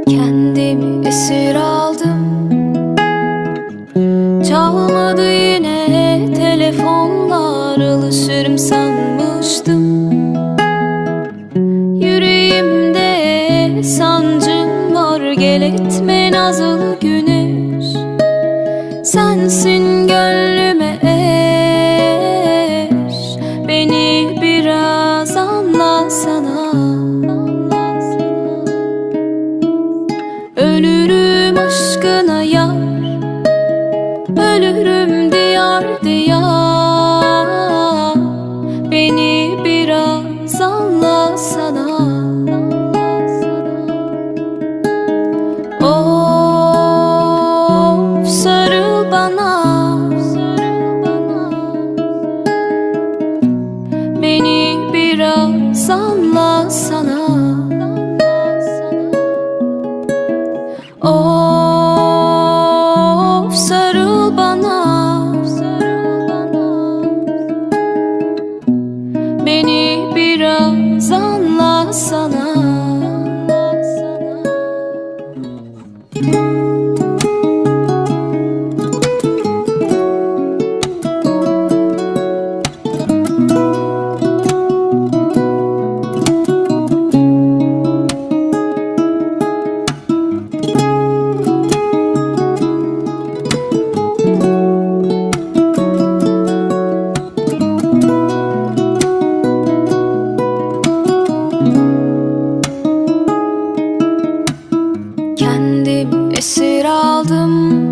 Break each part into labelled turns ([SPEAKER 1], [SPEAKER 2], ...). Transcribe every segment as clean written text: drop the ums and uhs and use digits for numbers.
[SPEAKER 1] Kendimi esir aldım. Çalmadı yine telefonlar, alışırım sanmıştım. Yüreğimde sancım var, gel etme nazlı güneş. Sensin gönlüme eş, beni biraz anlasana. Ölürüm aşkına yar, ölürüm diyar diyar. Beni biraz anlasana. Of, sarıl bana, beni biraz anlasana. Of, sarıl bana, beni biraz anlasana. Kendimi esir aldım.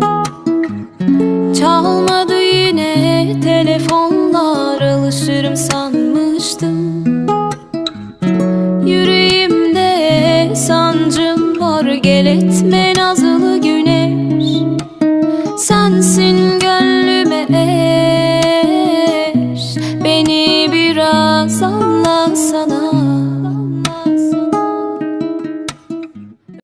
[SPEAKER 1] Çalmadı yine telefonlar, alışırım sanmıştım. Yüreğimde sancım var, gel etme nazlı güneş. Sensin gönlüme eş, beni biraz anla.